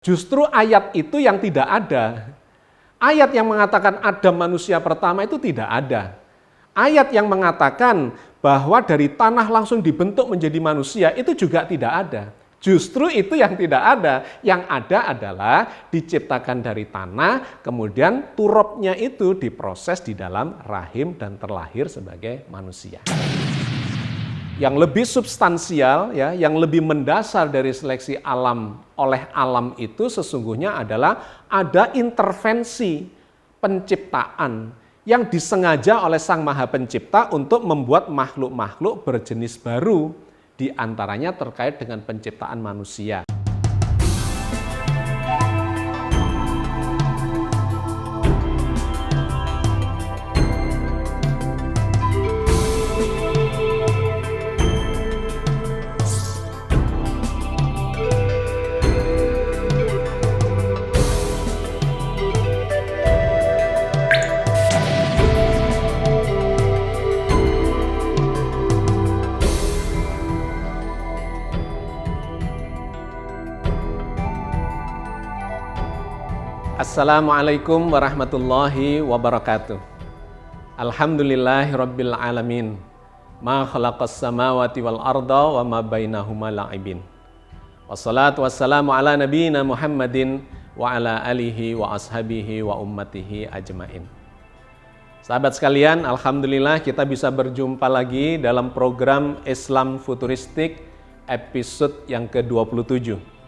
Justru ayat itu yang tidak ada. Ayat yang mengatakan Adam manusia pertama itu tidak ada. Ayat yang mengatakan bahwa dari tanah langsung dibentuk menjadi manusia itu juga tidak ada. Justru itu yang tidak ada. Yang ada adalah diciptakan dari tanah, kemudian turabnya itu diproses di dalam rahim dan terlahir sebagai manusia. Yang lebih substansial, ya, yang lebih mendasar dari seleksi alam oleh alam itu sesungguhnya adalah ada intervensi penciptaan yang disengaja oleh Sang Maha Pencipta untuk membuat makhluk-makhluk berjenis baru, di antaranya terkait dengan penciptaan manusia. Assalamualaikum warahmatullahi wabarakatuh. Alhamdulillahi rabbil alamin. Ma khalaqas samawati wal arda wa ma bainahuma la'ibin. Wassalatu wassalamu ala nabiyyina Muhammadin wa ala alihi wa ashabihi wa ummatihi ajmain. Sahabat sekalian, alhamdulillah kita bisa berjumpa lagi dalam program Islam Futuristik episode yang ke-27.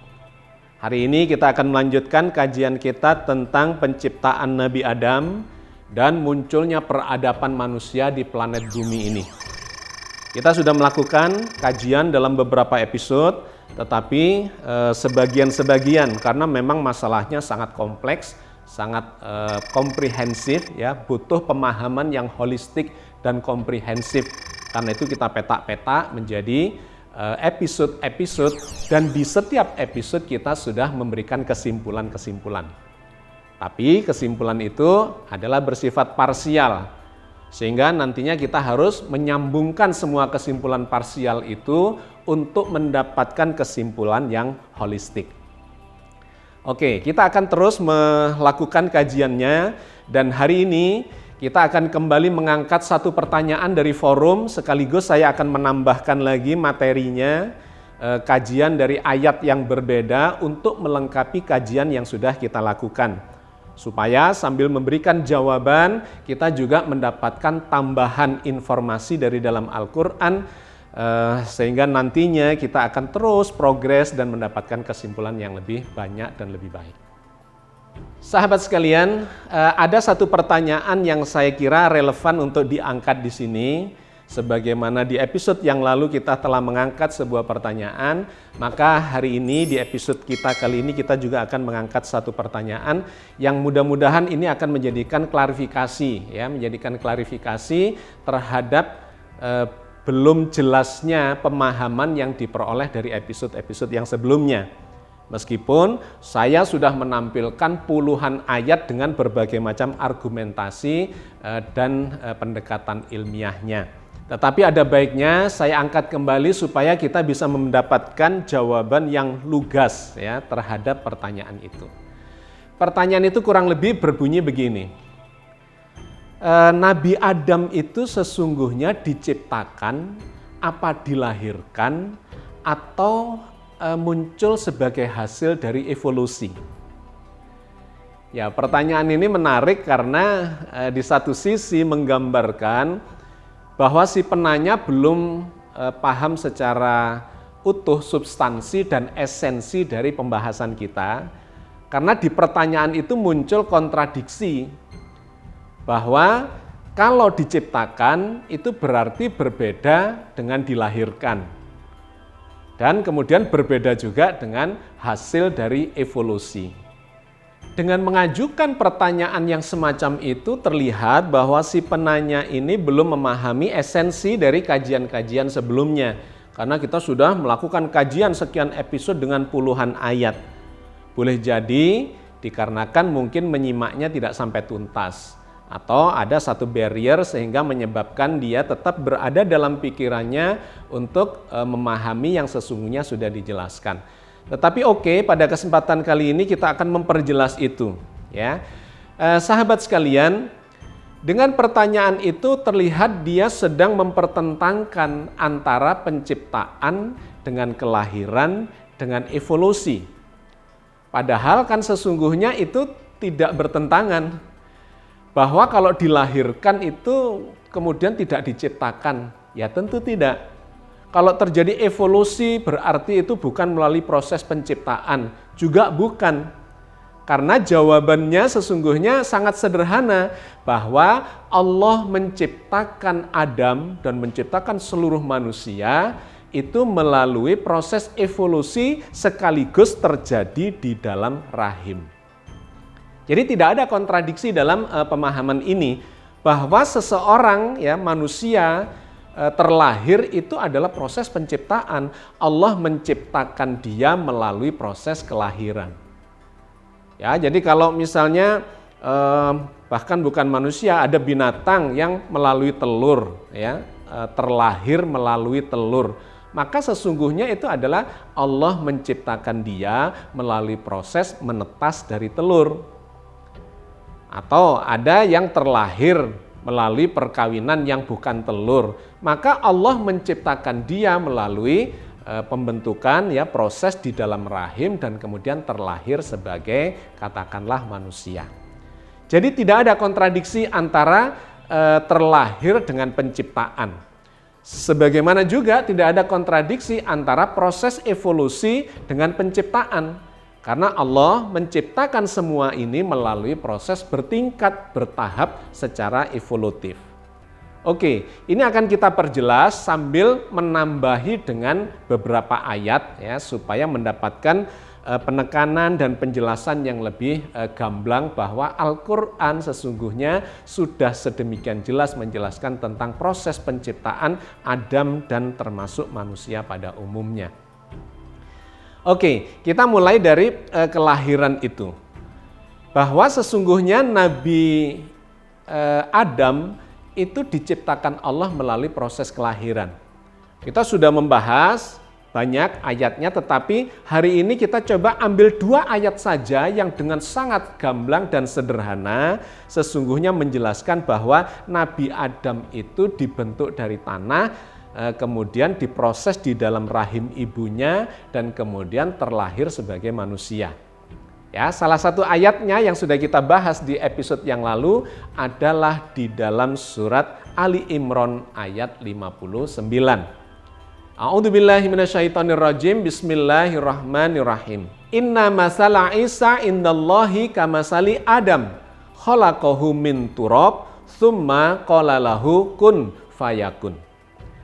Hari ini kita akan melanjutkan kajian kita tentang penciptaan Nabi Adam dan munculnya peradaban manusia di planet bumi ini. Kita sudah melakukan kajian dalam beberapa episode, tetapi sebagian-sebagian karena memang masalahnya sangat kompleks, sangat komprehensif, ya, butuh pemahaman yang holistik dan komprehensif. Karena itu kita peta-peta menjadi episode-episode, dan di setiap episode kita sudah memberikan kesimpulan-kesimpulan. Tapi kesimpulan itu adalah bersifat parsial, sehingga nantinya kita harus menyambungkan semua kesimpulan parsial itu untuk mendapatkan kesimpulan yang holistik. Oke, kita akan terus melakukan kajiannya, dan hari ini kita akan kembali mengangkat satu pertanyaan dari forum, sekaligus saya akan menambahkan lagi materinya, kajian dari ayat yang berbeda untuk melengkapi kajian yang sudah kita lakukan. Supaya sambil memberikan jawaban, kita juga mendapatkan tambahan informasi dari dalam Al-Quran, sehingga nantinya kita akan terus progres dan mendapatkan kesimpulan yang lebih banyak dan lebih baik. Sahabat sekalian, ada satu pertanyaan yang saya kira relevan untuk diangkat di sini. Sebagaimana di episode yang lalu kita telah mengangkat sebuah pertanyaan, maka hari ini di episode kita kali ini kita juga akan mengangkat satu pertanyaan yang mudah-mudahan ini akan menjadikan klarifikasi, ya, menjadikan klarifikasi terhadap belum jelasnya pemahaman yang diperoleh dari episode-episode yang sebelumnya. Meskipun saya sudah menampilkan puluhan ayat dengan berbagai macam argumentasi dan pendekatan ilmiahnya. Tetapi ada baiknya saya angkat kembali supaya kita bisa mendapatkan jawaban yang lugas, ya, terhadap pertanyaan itu. Pertanyaan itu kurang lebih berbunyi begini. Nabi Adam itu sesungguhnya diciptakan, apa dilahirkan, atau muncul sebagai hasil dari evolusi? Ya, pertanyaan ini menarik karena di satu sisi menggambarkan bahwa si penanya belum paham secara utuh substansi dan esensi dari pembahasan kita, karena di pertanyaan itu muncul kontradiksi bahwa kalau diciptakan itu berarti berbeda dengan dilahirkan. Dan kemudian berbeda juga dengan hasil dari evolusi. Dengan mengajukan pertanyaan yang semacam itu terlihat bahwa si penanya ini belum memahami esensi dari kajian-kajian sebelumnya. Karena kita sudah melakukan kajian sekian episode dengan puluhan ayat. Boleh jadi dikarenakan mungkin menyimaknya tidak sampai tuntas. Atau ada satu barrier sehingga menyebabkan dia tetap berada dalam pikirannya untuk memahami yang sesungguhnya sudah dijelaskan. Tetapi oke, pada kesempatan kali ini kita akan memperjelas itu, ya. Sahabat sekalian, dengan pertanyaan itu terlihat dia sedang mempertentangkan antara penciptaan dengan kelahiran dengan evolusi. Padahal kan sesungguhnya itu tidak bertentangan. Bahwa kalau dilahirkan itu kemudian tidak diciptakan, ya tentu tidak. Kalau terjadi evolusi berarti itu bukan melalui proses penciptaan, juga bukan. Karena jawabannya sesungguhnya sangat sederhana, bahwa Allah menciptakan Adam dan menciptakan seluruh manusia itu melalui proses evolusi sekaligus terjadi di dalam rahim. Jadi tidak ada kontradiksi dalam pemahaman ini, bahwa seseorang, ya, manusia terlahir itu adalah proses penciptaan. Allah menciptakan dia melalui proses kelahiran. Ya, jadi kalau misalnya bahkan bukan manusia, ada binatang yang melalui telur, ya, terlahir melalui telur, maka sesungguhnya itu adalah Allah menciptakan dia melalui proses menetas dari telur. Atau ada yang terlahir melalui perkawinan yang bukan telur, maka Allah menciptakan dia melalui pembentukan, ya, proses di dalam rahim dan kemudian terlahir sebagai katakanlah manusia. Jadi tidak ada kontradiksi antara terlahir dengan penciptaan. Sebagaimana juga tidak ada kontradiksi antara proses evolusi dengan penciptaan. Karena Allah menciptakan semua ini melalui proses bertingkat, bertahap secara evolutif. Oke, ini akan kita perjelas sambil menambahi dengan beberapa ayat, ya, supaya mendapatkan penekanan dan penjelasan yang lebih gamblang bahwa Al-Quran sesungguhnya sudah sedemikian jelas menjelaskan tentang proses penciptaan Adam dan termasuk manusia pada umumnya. Oke, kita mulai dari kelahiran itu. Bahwa sesungguhnya Nabi Adam itu diciptakan Allah melalui proses kelahiran. Kita sudah membahas banyak ayatnya, tetapi hari ini kita coba ambil 2 ayat saja yang dengan sangat gamblang dan sederhana sesungguhnya menjelaskan bahwa Nabi Adam itu dibentuk dari tanah, kemudian diproses di dalam rahim ibunya dan kemudian terlahir sebagai manusia. Ya, salah satu ayatnya yang sudah kita bahas di episode yang lalu adalah di dalam surat Ali Imran ayat 59. A'udzubillahi minasyaitonirrajim. Bismillahirrahmanirrahim. Inna masala Isa indallahi kamasali Adam. Khalaqahu min turab, tsumma qala lahu kun fayakun.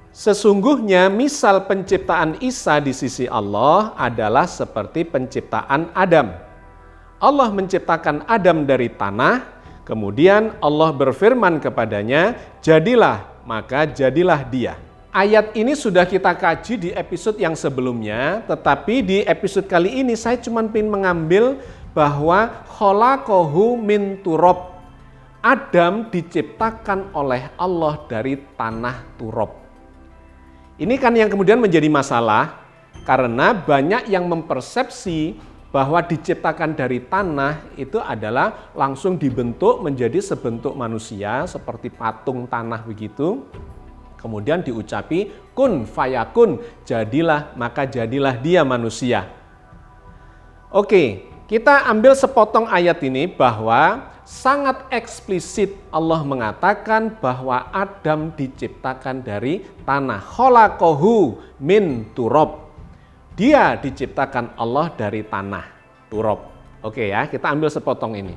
Sesungguhnya misal penciptaan Isa di sisi Allah adalah seperti penciptaan Adam. Allah menciptakan Adam dari tanah, kemudian Allah berfirman kepadanya, jadilah, maka jadilah dia. Ayat ini sudah kita kaji di episode yang sebelumnya, tetapi di episode kali ini saya cuma ingin mengambil bahwa khalaqahu min turab. Adam diciptakan oleh Allah dari tanah turab. Ini kan yang kemudian menjadi masalah karena banyak yang mempersepsi bahwa diciptakan dari tanah itu adalah langsung dibentuk menjadi sebentuk manusia seperti patung tanah begitu. Kemudian diucapi kun fayakun, jadilah maka jadilah dia manusia. Oke, kita ambil sepotong ayat ini bahwa sangat eksplisit Allah mengatakan bahwa Adam diciptakan dari tanah. Khalaqahu min turab. Dia diciptakan Allah dari tanah, turab. Oke ya, kita ambil sepotong ini.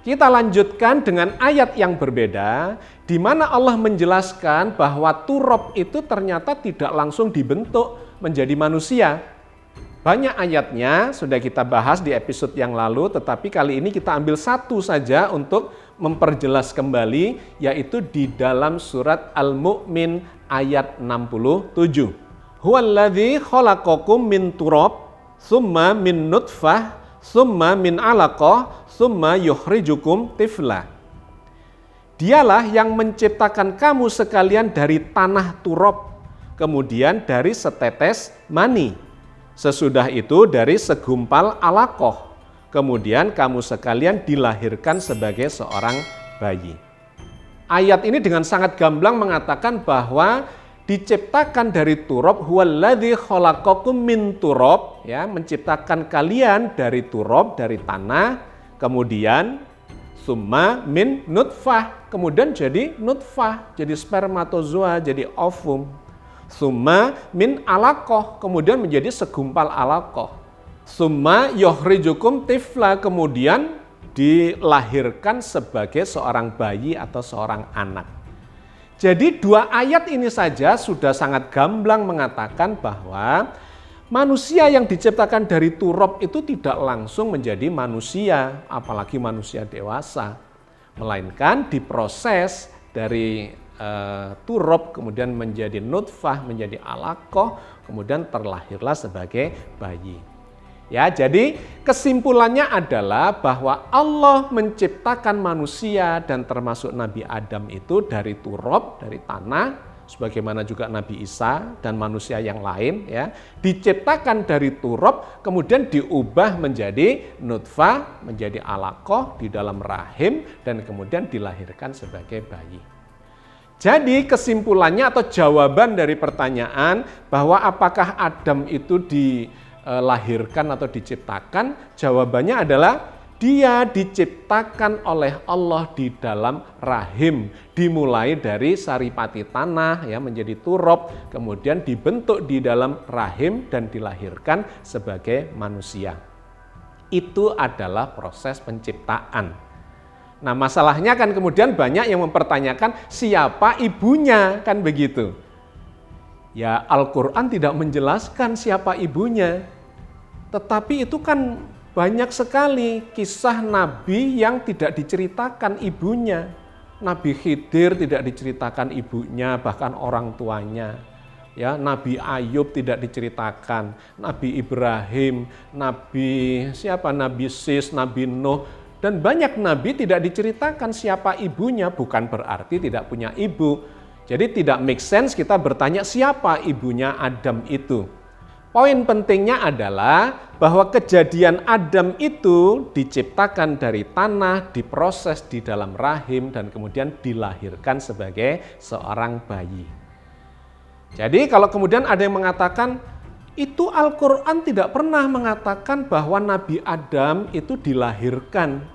Kita lanjutkan dengan ayat yang berbeda, di mana Allah menjelaskan bahwa turab itu ternyata tidak langsung dibentuk menjadi manusia. Banyak ayatnya sudah kita bahas di episode yang lalu, tetapi kali ini kita ambil satu saja untuk memperjelas kembali, yaitu di dalam surat Al-Mu'min ayat 67. Huwallazi khalaqakum min turab, summa min nutfah, summa min alaqah, summa yukhrijukum tifla. Dialah yang menciptakan kamu sekalian dari tanah turab, kemudian dari setetes mani. Sesudah itu dari segumpal alaqah. Kemudian kamu sekalian dilahirkan sebagai seorang bayi. Ayat ini dengan sangat gamblang mengatakan bahwa diciptakan dari turab, huwallazi khalaqakum min turab, ya, menciptakan kalian dari turab, dari tanah, kemudian summa min nutfah, kemudian jadi nutfah, jadi spermatozoa, jadi ovum. Summa min alaqah, kemudian menjadi segumpal alaqah. Summa yukhrijukum tifla, kemudian dilahirkan sebagai seorang bayi atau seorang anak. Jadi dua ayat ini saja sudah sangat gamblang mengatakan bahwa manusia yang diciptakan dari turab itu tidak langsung menjadi manusia, apalagi manusia dewasa. Melainkan diproses dari turab, kemudian menjadi nutfah, menjadi alaqah, kemudian terlahirlah sebagai bayi. Ya, jadi kesimpulannya adalah bahwa Allah menciptakan manusia dan termasuk Nabi Adam itu dari turab, dari tanah, sebagaimana juga Nabi Isa dan manusia yang lain, ya, diciptakan dari turab, kemudian diubah menjadi nutfah, menjadi alaqah di dalam rahim, dan kemudian dilahirkan sebagai bayi. Jadi kesimpulannya atau jawaban dari pertanyaan bahwa apakah Adam itu dilahirkan atau diciptakan, jawabannya adalah dia diciptakan oleh Allah di dalam rahim, dimulai dari saripati tanah, ya, menjadi turab, kemudian dibentuk di dalam rahim dan dilahirkan sebagai manusia. Itu adalah proses penciptaan. Nah, masalahnya kan kemudian banyak yang mempertanyakan siapa ibunya, kan begitu. Ya, Al-Quran tidak menjelaskan siapa ibunya. Tetapi itu kan banyak sekali kisah Nabi yang tidak diceritakan ibunya. Nabi Khidir tidak diceritakan ibunya, bahkan orang tuanya. Ya, Nabi Ayub tidak diceritakan, Nabi Ibrahim, Nabi Sis, Nabi Nuh. Dan banyak nabi tidak diceritakan siapa ibunya, bukan berarti tidak punya ibu. Jadi tidak make sense kita bertanya siapa ibunya Adam itu. Poin pentingnya adalah bahwa kejadian Adam itu diciptakan dari tanah, diproses di dalam rahim, dan kemudian dilahirkan sebagai seorang bayi. Jadi kalau kemudian ada yang mengatakan, itu Al-Quran tidak pernah mengatakan bahwa Nabi Adam itu dilahirkan.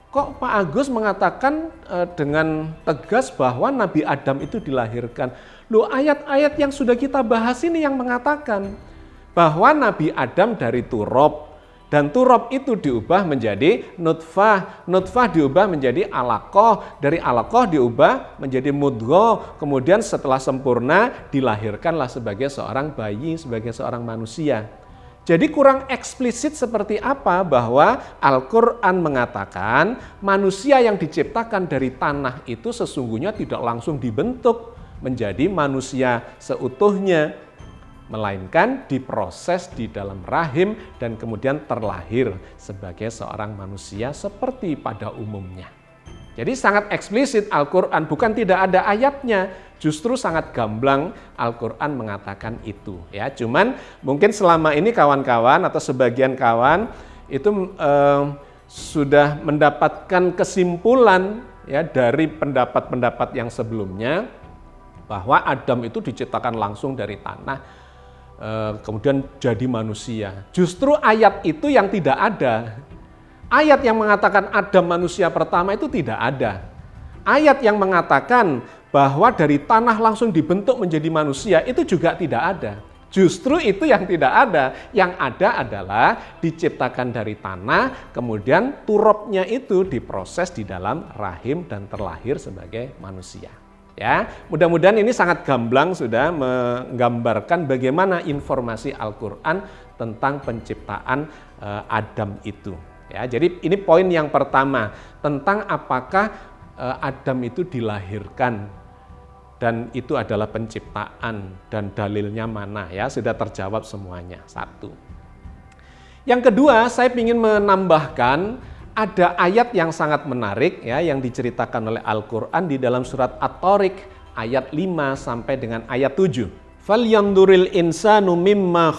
Kok Pak Agus mengatakan dengan tegas bahwa Nabi Adam itu dilahirkan? Loh, ayat-ayat yang sudah kita bahas ini yang mengatakan bahwa Nabi Adam dari turab, dan turab itu diubah menjadi nutfah, nutfah diubah menjadi alaqah, dari alaqah diubah menjadi mudghah, kemudian setelah sempurna dilahirkanlah sebagai seorang bayi, sebagai seorang manusia. Jadi kurang eksplisit seperti apa bahwa Al-Quran mengatakan manusia yang diciptakan dari tanah itu sesungguhnya tidak langsung dibentuk menjadi manusia seutuhnya, melainkan diproses di dalam rahim dan kemudian terlahir sebagai seorang manusia seperti pada umumnya. Jadi sangat eksplisit Al-Quran, bukan tidak ada ayatnya, justru sangat gamblang Al-Quran mengatakan itu. Ya, cuman mungkin selama ini kawan-kawan atau sebagian kawan itu sudah mendapatkan kesimpulan, ya, dari pendapat-pendapat yang sebelumnya bahwa Adam itu diciptakan langsung dari tanah, kemudian jadi manusia. Justru ayat itu yang tidak ada. Ayat yang mengatakan Adam manusia pertama itu tidak ada. Ayat yang mengatakan bahwa dari tanah langsung dibentuk menjadi manusia itu juga tidak ada. Justru itu yang tidak ada. Yang ada adalah diciptakan dari tanah, kemudian turabnya itu diproses di dalam rahim dan terlahir sebagai manusia. Ya, mudah-mudahan ini sangat gamblang sudah menggambarkan bagaimana informasi Al-Quran tentang penciptaan Adam itu. Ya, jadi ini poin yang pertama tentang apakah Adam itu dilahirkan dan itu adalah penciptaan dan dalilnya mana, ya, sudah terjawab semuanya. Satu. Yang kedua, saya ingin menambahkan ada ayat yang sangat menarik, ya, yang diceritakan oleh Al-Quran di dalam surat At-Tariq ayat 5 sampai dengan ayat 7. Falyanduril insanu mimma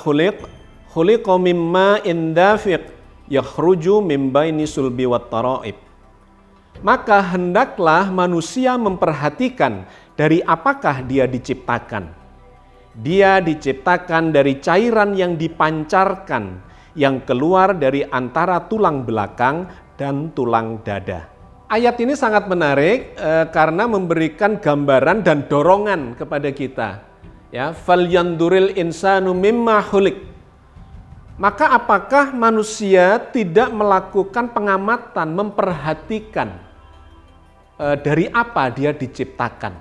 khuliqa mimma indafiq yakhruju min baini sulbi wat tara'ib. Maka hendaklah manusia memperhatikan dari apakah dia diciptakan. Dia diciptakan dari cairan yang dipancarkan, yang keluar dari antara tulang belakang dan tulang dada. Ayat ini sangat menarik karena memberikan gambaran dan dorongan kepada kita. Ya, falyanduril insanu mimma khuliq. Maka apakah manusia tidak melakukan pengamatan, memperhatikan dari apa dia diciptakan?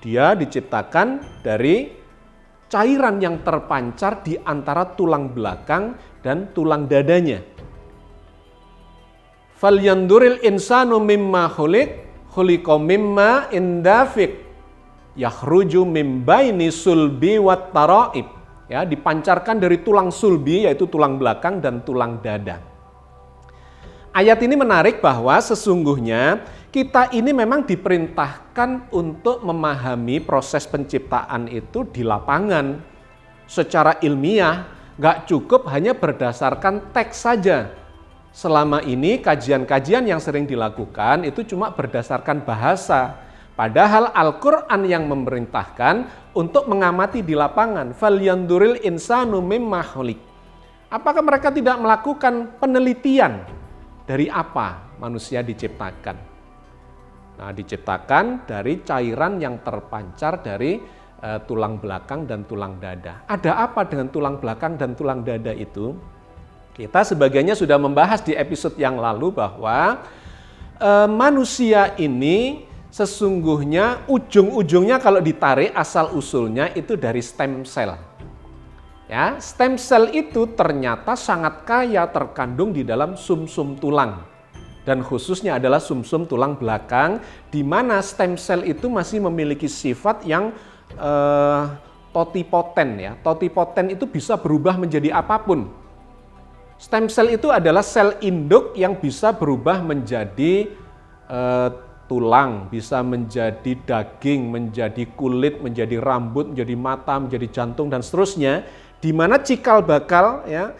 Dia diciptakan dari cairan yang terpancar di antara tulang belakang dan tulang dadanya. Falyanduril insanu mimma khuliqa mimma indafiq yakhruju min baini sulbi wat tara'ib. Ya, dipancarkan dari tulang sulbi yaitu tulang belakang dan tulang dada. Ayat ini menarik bahwa sesungguhnya kita ini memang diperintahkan untuk memahami proses penciptaan itu di lapangan secara ilmiah, gak cukup hanya berdasarkan teks saja. Selama ini kajian-kajian yang sering dilakukan itu cuma berdasarkan bahasa. Padahal Al-Quran yang memerintahkan untuk mengamati di lapangan. Falyanduril insanu mimma khuliq. Apakah mereka tidak melakukan penelitian dari apa manusia diciptakan? Nah, diciptakan dari cairan yang terpancar dari tulang belakang dan tulang dada. Ada apa dengan tulang belakang dan tulang dada itu? Kita sebagiannya sudah membahas di episode yang lalu bahwa manusia ini sesungguhnya ujung-ujungnya kalau ditarik asal usulnya itu dari stem cell. Ya, stem cell itu ternyata sangat kaya terkandung di dalam sumsum tulang. Dan khususnya adalah sumsum tulang belakang di mana stem cell itu masih memiliki sifat yang totipoten ya. Totipoten itu bisa berubah menjadi apapun. Stem cell itu adalah sel induk yang bisa berubah menjadi tulang, bisa menjadi daging, menjadi kulit, menjadi rambut, menjadi mata, menjadi jantung dan seterusnya. Di mana cikal bakal ya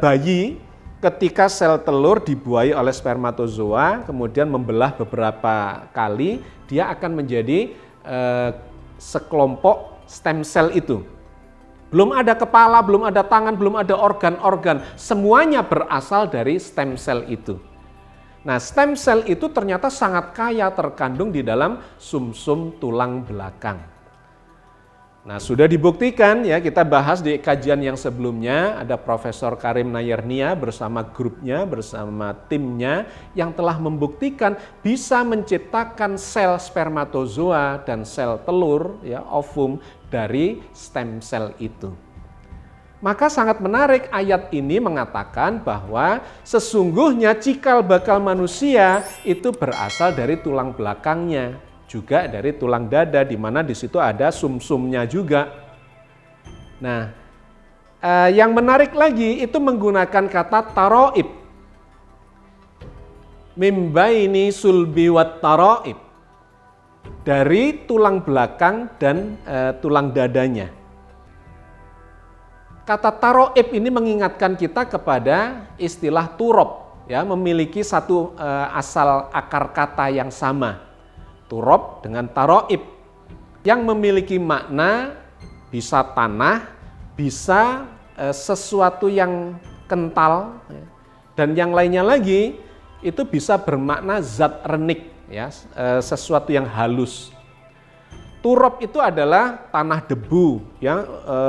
bayi ketika sel telur dibuahi oleh spermatozoa, kemudian membelah beberapa kali, dia akan menjadi sekelompok stem cell itu. Belum ada kepala, belum ada tangan, belum ada organ-organ, semuanya berasal dari stem cell itu. Nah, stem cell itu ternyata sangat kaya terkandung di dalam sumsum tulang belakang. Nah, sudah dibuktikan ya, kita bahas di kajian yang sebelumnya, ada Profesor Karim Nayarnia bersama grupnya, bersama timnya yang telah membuktikan bisa menciptakan sel spermatozoa dan sel telur, ya, ovum dari stem cell itu. Maka sangat menarik ayat ini mengatakan bahwa sesungguhnya cikal bakal manusia itu berasal dari tulang belakangnya, juga dari tulang dada di mana di situ ada sumsumnya juga. Nah, yang menarik lagi itu menggunakan kata tara'ib. Mim baini sulbi wat tara'ib. Dari tulang belakang dan tulang dadanya. Kata taroib ini mengingatkan kita kepada istilah turob, ya, memiliki satu asal akar kata yang sama. Turob dengan taroib yang memiliki makna bisa tanah, bisa sesuatu yang kental, ya, dan yang lainnya lagi itu bisa bermakna zat renik, ya, sesuatu yang halus. Turab itu adalah tanah debu ya,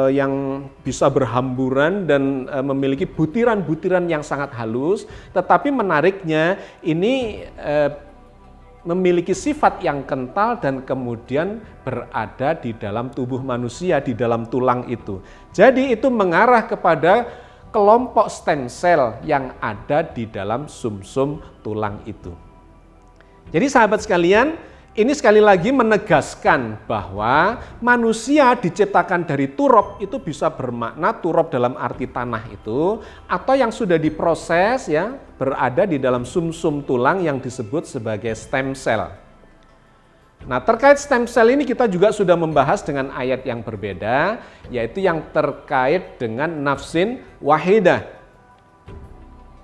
yang bisa berhamburan dan memiliki butiran-butiran yang sangat halus, tetapi menariknya ini memiliki sifat yang kental dan kemudian berada di dalam tubuh manusia, di dalam tulang itu. Jadi itu mengarah kepada kelompok stem cell yang ada di dalam sumsum tulang itu. Jadi sahabat sekalian, ini sekali lagi menegaskan bahwa manusia diciptakan dari turab itu bisa bermakna turab dalam arti tanah itu, atau yang sudah diproses ya berada di dalam sumsum tulang yang disebut sebagai stem cell. Nah, terkait stem cell ini kita juga sudah membahas dengan ayat yang berbeda, yaitu yang terkait dengan nafsin wahidah.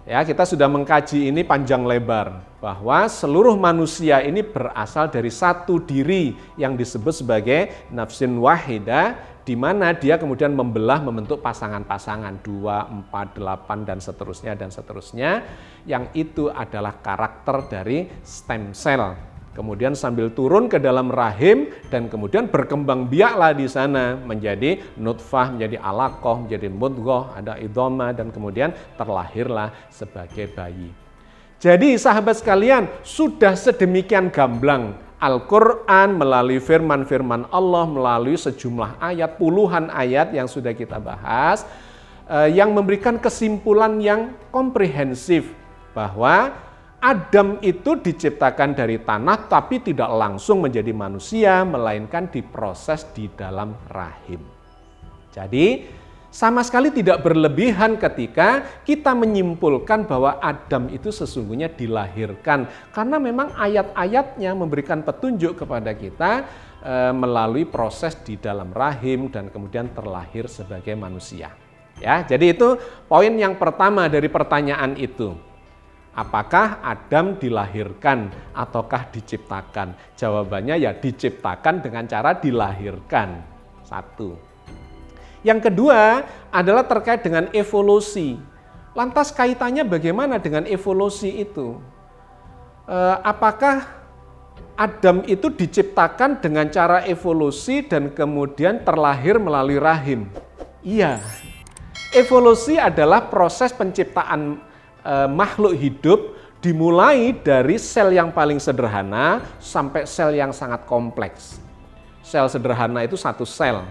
Ya, kita sudah mengkaji ini panjang lebar, bahwa seluruh manusia ini berasal dari satu diri yang disebut sebagai nafsin wahidah, di mana dia kemudian membelah membentuk pasangan-pasangan 2, 4, 8 dan seterusnya, yang itu adalah karakter dari stem cell. Kemudian sambil turun ke dalam rahim dan kemudian berkembang biaklah di sana menjadi nutfah, menjadi alaqah, menjadi mudghah, ada idhama dan kemudian terlahirlah sebagai bayi. Jadi sahabat sekalian, sudah sedemikian gamblang Al-Quran melalui firman-firman Allah, melalui sejumlah ayat, puluhan ayat yang sudah kita bahas, yang memberikan kesimpulan yang komprehensif bahwa Adam itu diciptakan dari tanah tapi tidak langsung menjadi manusia, melainkan diproses di dalam rahim. Jadi sama sekali tidak berlebihan ketika kita menyimpulkan bahwa Adam itu sesungguhnya dilahirkan. Karena memang ayat-ayatnya memberikan petunjuk kepada kita melalui proses di dalam rahim dan kemudian terlahir sebagai manusia. Ya, jadi itu poin yang pertama dari pertanyaan itu. Apakah Adam dilahirkan ataukah diciptakan? Jawabannya ya diciptakan dengan cara dilahirkan. Satu. Yang kedua adalah terkait dengan evolusi. Lantas kaitannya bagaimana dengan evolusi itu? Apakah Adam itu diciptakan dengan cara evolusi dan kemudian terlahir melalui rahim? Iya. Evolusi adalah proses penciptaan makhluk hidup dimulai dari sel yang paling sederhana sampai sel yang sangat kompleks. Sel sederhana itu satu sel.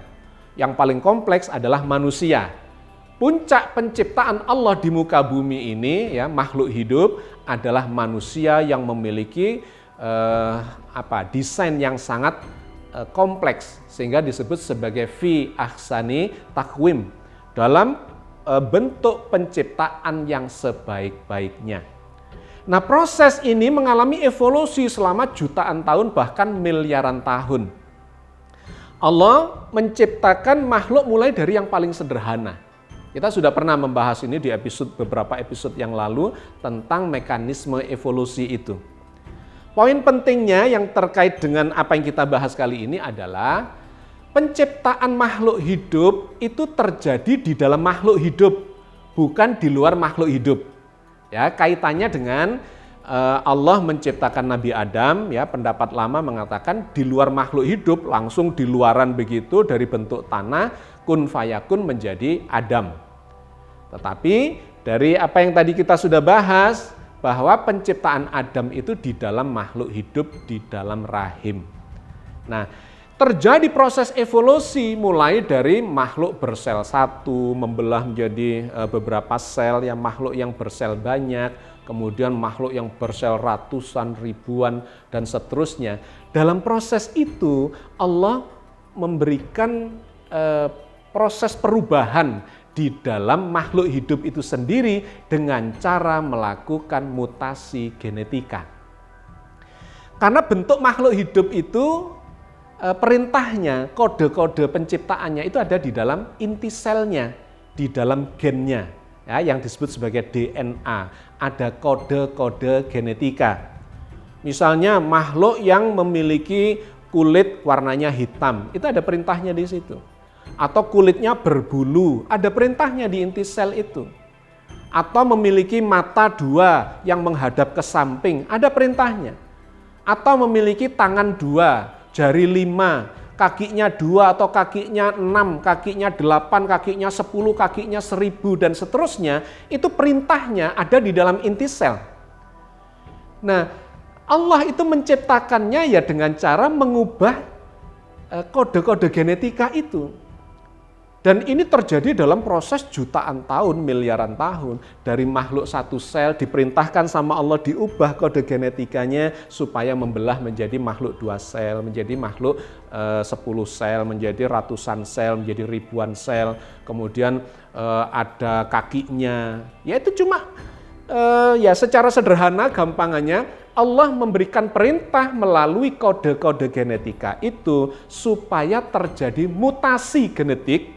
Yang paling kompleks adalah manusia. Puncak penciptaan Allah di muka bumi ini, ya, makhluk hidup adalah manusia yang memiliki desain yang sangat kompleks sehingga disebut sebagai fi ahsani takwim, dalam bentuk penciptaan yang sebaik-baiknya. Nah, proses ini mengalami evolusi selama jutaan tahun bahkan miliaran tahun. Allah menciptakan makhluk mulai dari yang paling sederhana. Kita sudah pernah membahas ini di beberapa episode yang lalu tentang mekanisme evolusi itu. Poin pentingnya yang terkait dengan apa yang kita bahas kali ini adalah penciptaan makhluk hidup itu terjadi di dalam makhluk hidup, bukan di luar makhluk hidup. Ya, kaitannya dengan Allah menciptakan Nabi Adam, ya, pendapat lama mengatakan di luar makhluk hidup, langsung di luaran begitu dari bentuk tanah, kun fayakun menjadi Adam. Tetapi dari apa yang tadi kita sudah bahas, bahwa penciptaan Adam itu di dalam makhluk hidup, di dalam rahim. Nah, terjadi proses evolusi mulai dari makhluk bersel satu, membelah menjadi beberapa sel, yang makhluk yang bersel banyak, kemudian makhluk yang bersel ratusan, ribuan, dan seterusnya. Dalam proses itu Allah memberikan proses perubahan di dalam makhluk hidup itu sendiri dengan cara melakukan mutasi genetika. Karena bentuk makhluk hidup itu perintahnya, kode-kode penciptaannya itu ada di dalam inti selnya, di dalam gennya, ya, yang disebut sebagai DNA. Ada kode-kode genetika. Misalnya makhluk yang memiliki kulit warnanya hitam, itu ada perintahnya di situ. Atau kulitnya berbulu, ada perintahnya di inti sel itu. Atau memiliki mata dua yang menghadap ke samping, ada perintahnya. Atau memiliki tangan dua, jari 5, kakinya 2 atau kakinya 6, kakinya 8, kakinya 10, kakinya 1000 dan seterusnya, itu perintahnya ada di dalam inti sel. Nah, Allah itu menciptakannya ya dengan cara mengubah kode-kode genetika itu. Dan ini terjadi dalam proses jutaan tahun, miliaran tahun. Dari makhluk satu sel diperintahkan sama Allah diubah kode genetikanya supaya membelah menjadi makhluk 2 sel, menjadi makhluk 10 sel, menjadi ratusan sel, menjadi ribuan sel. Kemudian ada kakinya. Ya itu cuma Ya secara sederhana gampangannya Allah memberikan perintah melalui kode-kode genetika itu supaya terjadi mutasi genetik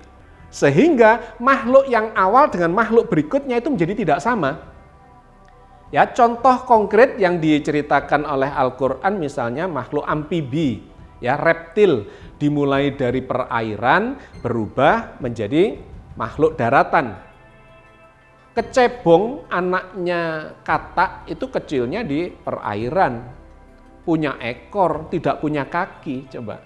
sehingga makhluk yang awal dengan makhluk berikutnya itu menjadi tidak sama. Ya, contoh konkret yang diceritakan oleh Al-Qur'an misalnya makhluk amfibi, ya reptil dimulai dari perairan berubah menjadi makhluk daratan. Kecebong anaknya katak itu kecilnya di perairan, punya ekor, tidak punya kaki, coba.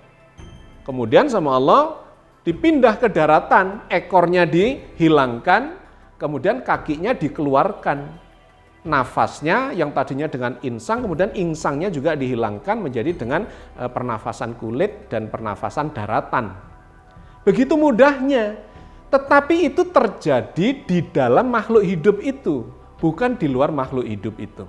Kemudian sama Allah dipindah ke daratan, ekornya dihilangkan, kemudian kakinya dikeluarkan. Nafasnya yang tadinya dengan insang, kemudian insangnya juga dihilangkan menjadi dengan pernafasan kulit dan pernafasan daratan. Begitu mudahnya. Tetapi itu terjadi di dalam makhluk hidup itu, bukan di luar makhluk hidup itu.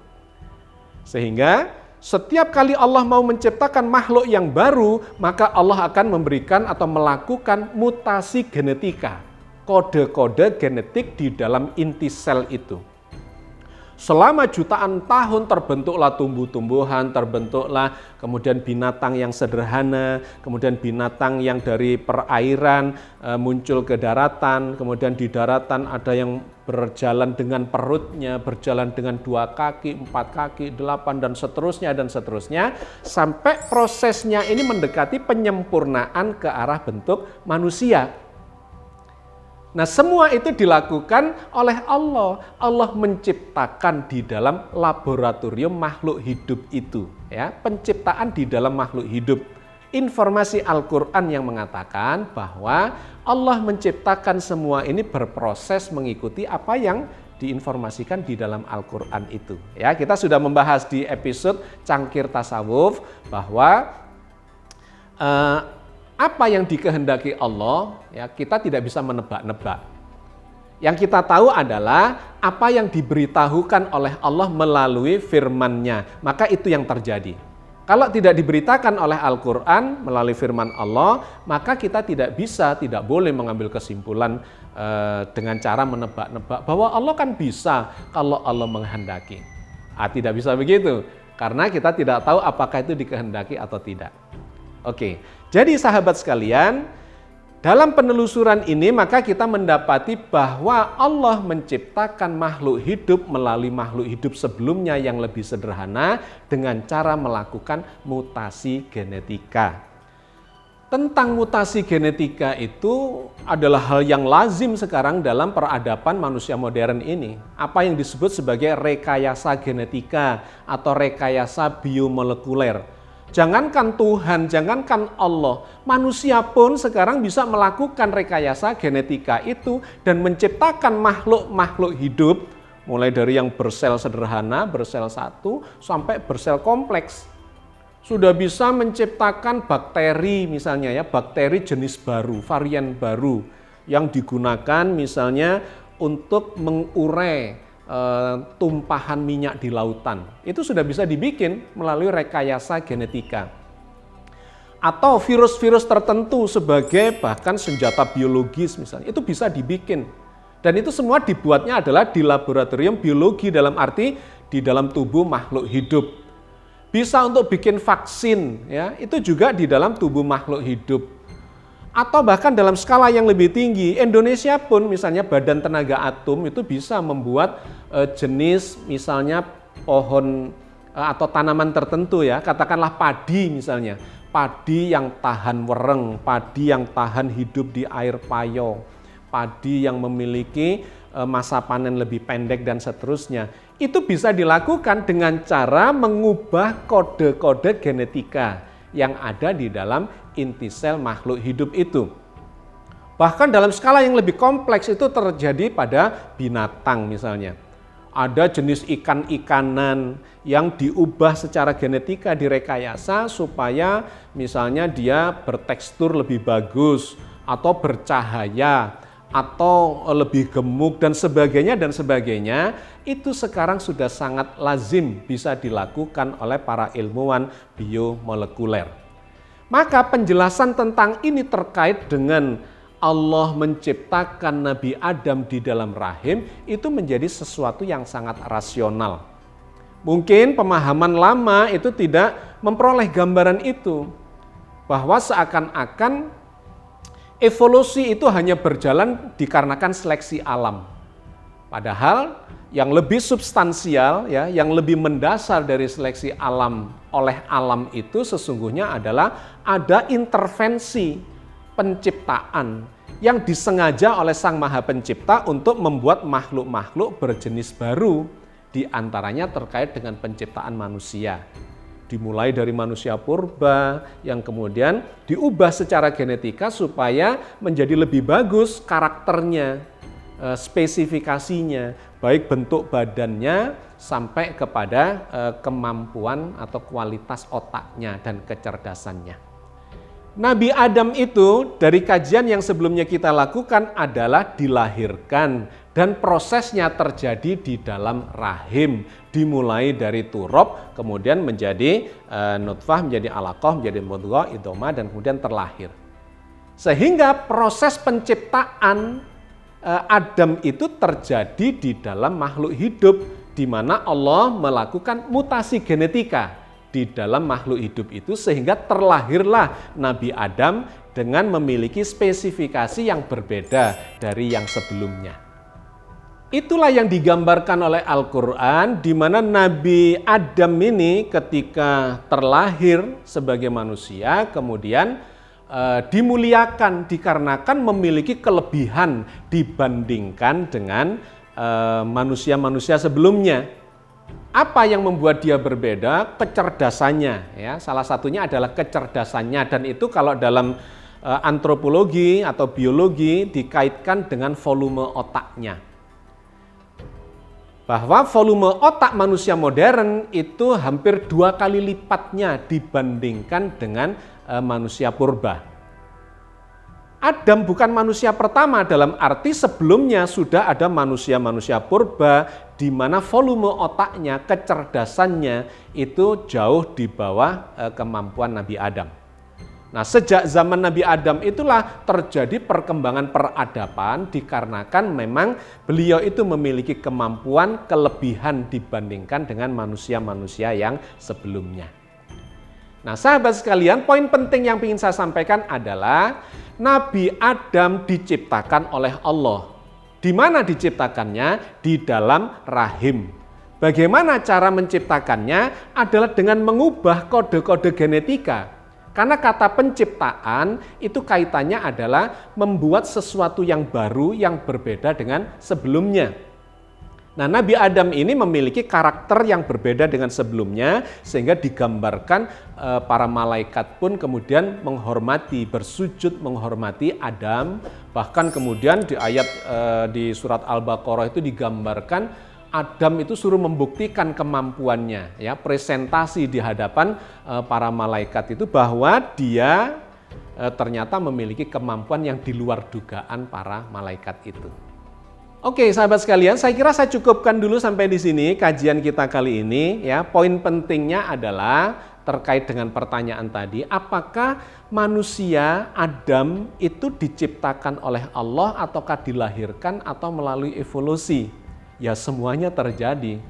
Sehingga setiap kali Allah mau menciptakan makhluk yang baru, maka Allah akan memberikan atau melakukan mutasi genetika, kode-kode genetik di dalam inti sel itu. Selama jutaan tahun terbentuklah tumbuh-tumbuhan, terbentuklah kemudian binatang yang sederhana, kemudian binatang yang dari perairan muncul ke daratan, kemudian di daratan ada yang berjalan dengan perutnya, berjalan dengan 2 kaki, 4 kaki, 8 dan seterusnya, sampai prosesnya ini mendekati penyempurnaan ke arah bentuk manusia. Nah, semua itu dilakukan oleh Allah. Allah menciptakan di dalam laboratorium makhluk hidup itu, ya, penciptaan di dalam makhluk hidup. Informasi Al-Qur'an yang mengatakan bahwa Allah menciptakan semua ini berproses mengikuti apa yang diinformasikan di dalam Al-Qur'an itu. Ya, kita sudah membahas di episode Cangkir Tasawuf bahwa apa yang dikehendaki Allah, ya kita tidak bisa menebak-nebak. Yang kita tahu adalah apa yang diberitahukan oleh Allah melalui firman-Nya, maka itu yang terjadi. Kalau tidak diberitakan oleh Al-Qur'an melalui firman Allah, maka kita tidak boleh mengambil kesimpulan dengan cara menebak-nebak bahwa Allah kan bisa kalau Allah menghendaki. Tidak bisa begitu, karena kita tidak tahu apakah itu dikehendaki atau tidak. Oke, jadi sahabat sekalian, dalam penelusuran ini maka kita mendapati bahwa Allah menciptakan makhluk hidup melalui makhluk hidup sebelumnya yang lebih sederhana dengan cara melakukan mutasi genetika. Tentang mutasi genetika itu adalah hal yang lazim sekarang dalam peradaban manusia modern ini. Apa yang disebut sebagai rekayasa genetika atau rekayasa biomolekuler. Jangankan Tuhan, jangankan Allah, manusia pun sekarang bisa melakukan rekayasa genetika itu dan menciptakan makhluk-makhluk hidup, mulai dari yang bersel sederhana, bersel satu, sampai bersel kompleks. Sudah bisa menciptakan bakteri misalnya ya, bakteri jenis baru, varian baru, yang digunakan misalnya untuk mengurai tumpahan minyak di lautan. Itu sudah bisa dibikin melalui rekayasa genetika. Atau virus-virus tertentu sebagai bahkan senjata biologis misalnya, itu bisa dibikin. Dan itu semua dibuatnya adalah di laboratorium biologi, dalam arti di dalam tubuh makhluk hidup. Bisa untuk bikin vaksin, ya, itu juga di dalam tubuh makhluk hidup. Atau bahkan dalam skala yang lebih tinggi, Indonesia pun misalnya Badan Tenaga Atom itu bisa membuat jenis misalnya pohon atau tanaman tertentu ya, katakanlah padi misalnya. Padi yang tahan wereng, padi yang tahan hidup di air payau, padi yang memiliki masa panen lebih pendek dan seterusnya. Itu bisa dilakukan dengan cara mengubah kode-kode genetika yang ada di dalam inti sel makhluk hidup itu. Bahkan dalam skala yang lebih kompleks itu terjadi pada binatang misalnya. Ada jenis ikan-ikanan yang diubah secara genetika, direkayasa supaya misalnya dia bertekstur lebih bagus atau bercahaya atau lebih gemuk dan sebagainya, itu sekarang sudah sangat lazim bisa dilakukan oleh para ilmuwan biomolekuler. Maka penjelasan tentang ini terkait dengan Allah menciptakan Nabi Adam di dalam rahim itu menjadi sesuatu yang sangat rasional. Mungkin pemahaman lama itu tidak memperoleh gambaran itu, bahwa seakan-akan evolusi itu hanya berjalan dikarenakan seleksi alam. Padahal yang lebih substansial, ya, yang lebih mendasar dari seleksi alam oleh alam itu sesungguhnya adalah ada intervensi penciptaan yang disengaja oleh Sang Maha Pencipta untuk membuat makhluk-makhluk berjenis baru, di antaranya terkait dengan penciptaan manusia. Dimulai dari manusia purba yang kemudian diubah secara genetika supaya menjadi lebih bagus karakternya, spesifikasinya, baik bentuk badannya sampai kepada kemampuan atau kualitas otaknya dan kecerdasannya. Nabi Adam itu dari kajian yang sebelumnya kita lakukan adalah dilahirkan dan prosesnya terjadi di dalam rahim. Dimulai dari turab, kemudian menjadi nutfah, menjadi alaqah, menjadi mudghah, idhomah, dan kemudian terlahir. Sehingga proses penciptaan Adam itu terjadi di dalam makhluk hidup, di mana Allah melakukan mutasi genetika di dalam makhluk hidup itu sehingga terlahirlah Nabi Adam dengan memiliki spesifikasi yang berbeda dari yang sebelumnya. Itulah yang digambarkan oleh Al-Quran, di mana Nabi Adam ini ketika terlahir sebagai manusia kemudian dimuliakan dikarenakan memiliki kelebihan dibandingkan dengan manusia-manusia sebelumnya. Apa yang membuat dia berbeda? Kecerdasannya, ya. Salah satunya adalah kecerdasannya, dan itu kalau dalam antropologi atau biologi dikaitkan dengan volume otaknya. Bahwa volume otak manusia modern itu hampir 2 kali lipatnya dibandingkan dengan manusia purba. Adam bukan manusia pertama, dalam arti sebelumnya sudah ada manusia-manusia purba di mana volume otaknya, kecerdasannya itu jauh di bawah kemampuan Nabi Adam. Nah, sejak zaman Nabi Adam itulah terjadi perkembangan peradaban dikarenakan memang beliau itu memiliki kemampuan kelebihan dibandingkan dengan manusia-manusia yang sebelumnya. Nah, sahabat sekalian, poin penting yang ingin saya sampaikan adalah Nabi Adam diciptakan oleh Allah. Di mana diciptakannya? Di dalam rahim. Bagaimana cara menciptakannya? Adalah dengan mengubah kode-kode genetika. Karena kata penciptaan itu kaitannya adalah membuat sesuatu yang baru yang berbeda dengan sebelumnya. Nah, Nabi Adam ini memiliki karakter yang berbeda dengan sebelumnya sehingga digambarkan para malaikat pun kemudian menghormati, bersujud menghormati Adam. Bahkan kemudian di ayat di surat Al-Baqarah itu digambarkan Adam itu suruh membuktikan kemampuannya, ya, presentasi di hadapan para malaikat itu bahwa dia ternyata memiliki kemampuan yang di luar dugaan para malaikat itu. Oke, sahabat sekalian, saya kira saya cukupkan dulu sampai di sini kajian kita kali ini, ya. Poin pentingnya adalah terkait dengan pertanyaan tadi, apakah manusia Adam itu diciptakan oleh Allah ataukah dilahirkan atau melalui evolusi? Ya, semuanya terjadi.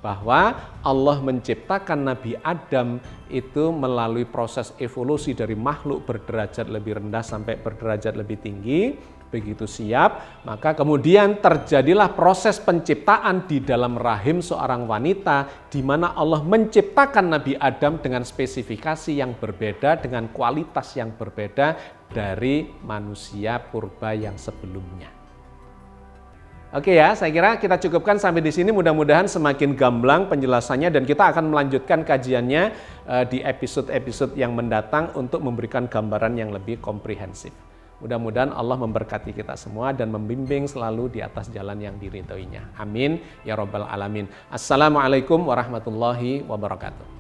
Bahwa Allah menciptakan Nabi Adam itu melalui proses evolusi dari makhluk berderajat lebih rendah sampai berderajat lebih tinggi. Begitu siap, maka kemudian terjadilah proses penciptaan di dalam rahim seorang wanita, di mana Allah menciptakan Nabi Adam dengan spesifikasi yang berbeda, dengan kualitas yang berbeda dari manusia purba yang sebelumnya. Oke ya, saya kira kita cukupkan sampai di sini. Mudah-mudahan semakin gamblang penjelasannya dan kita akan melanjutkan kajiannya di episode-episode yang mendatang untuk memberikan gambaran yang lebih komprehensif. Mudah-mudahan Allah memberkati kita semua dan membimbing selalu di atas jalan yang diridhoinya. Amin ya rabbal alamin. Assalamualaikum warahmatullahi wabarakatuh.